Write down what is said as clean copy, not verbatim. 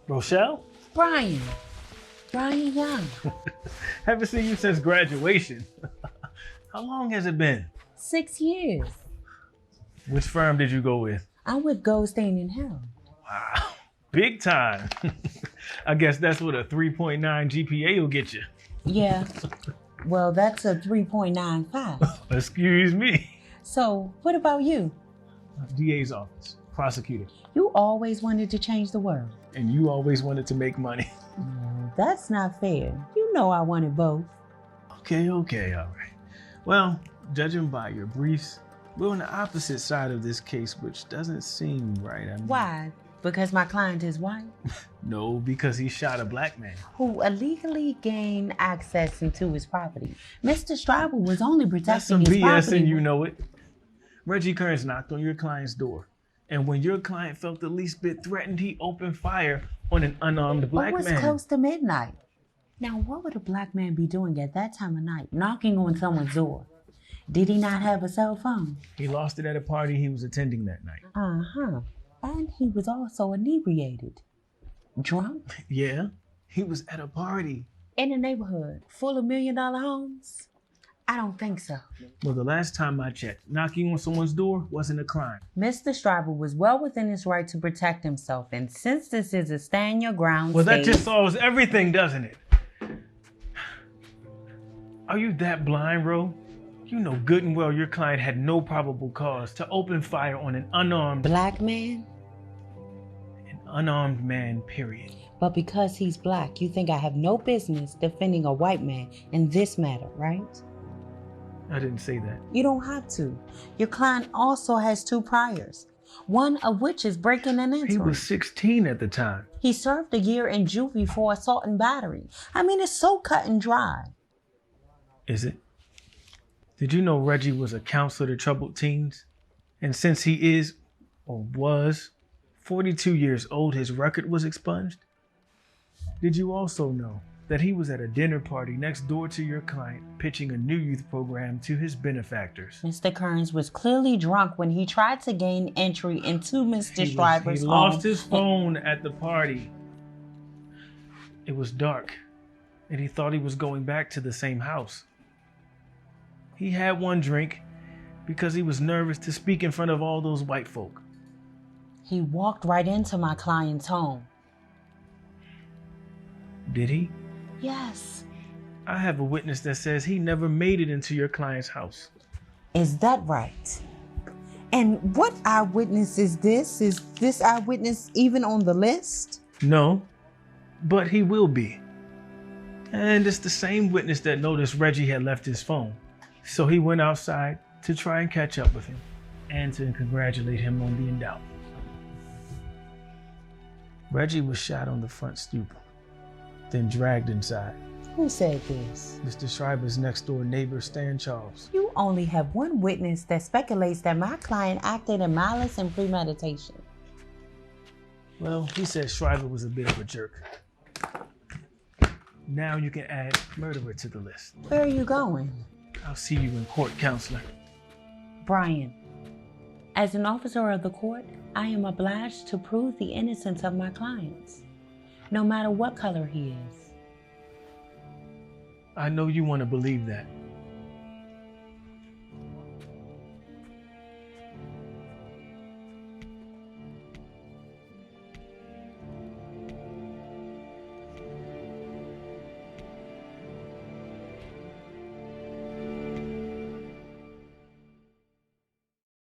Rochelle? Brian Young. Haven't seen you since graduation. How long has it been? 6 years. Which firm did you go with? I'm with Goldstein and Hill. Wow, big time. I guess that's what a 3.9 GPA will get you. Yeah. Well, that's a 3.95. Excuse me. So, what about you? DA's office, prosecutor. You always wanted to change the world. And you always wanted to make money. No, that's not fair. You know I wanted both. Okay, all right. Well, judging by your briefs, we're on the opposite side of this case, which doesn't seem right. Why? Because my client is white? No, because he shot a black man. Who illegally gained access into his property. Mr. Stryber was only That's protecting some his BS property. and you know it. Reggie Kearns knocked on your client's door. And when your client felt the least bit threatened, he opened fire on an unarmed black man. It was man. close to midnight. Now, what would a black man be doing at that time of night, knocking on someone's door? Did he not have a cell phone? He lost it at a party he was attending that night. Uh-huh. And he was also inebriated. Drunk? Yeah, he was at a party. In a neighborhood full of $1 million homes? I don't think so. Well, the last time I checked, knocking on someone's door wasn't a crime. Mr. Stryber was well within his right to protect himself, and since this is a stand your ground Well, stage, that just solves everything, doesn't it? Are you that blind, Ro? You know good and well your client had no probable cause to open fire on an unarmed black man? An unarmed man, period. But because he's black, you think I have no business defending a white man in this matter, right? I didn't say that. You don't have to. Your client also has 2 priors, one of which is breaking and entering. He was 16 at the time. He served a year in juvie for assault and battery. I mean, it's so cut and dry. Is it? Did you know Reggie was a counselor to troubled teens? And since he is, or was, 42 years old, his record was expunged? Did you also know that he was at a dinner party next door to your client pitching a new youth program to his benefactors? Mr. Kearns was clearly drunk when he tried to gain entry into Mr. Stryber's home. He lost his phone at the party. It was dark, and he thought he was going back to the same house. He had one drink because he was nervous to speak in front of all those white folk. He walked right into my client's home. Did he? Yes. I have a witness that says he never made it into your client's house. Is that right? And what eyewitness is this? Is this eyewitness even on the list? No, but he will be. And it's the same witness that noticed Reggie had left his phone. So he went outside to try and catch up with him and to congratulate him on being down. Reggie was shot on the front stoop, then dragged inside. Who said this? Mr. Stryber's next door neighbor, Stan Charles. You only have one witness that speculates that my client acted in malice and premeditation. Well, he said Stryber was a bit of a jerk. Now you can add murderer to the list. Where are you going? I'll see you in court, counselor. Brian, as an officer of the court, I am obliged to prove the innocence of my clients, no matter what color he is. I know you want to believe that,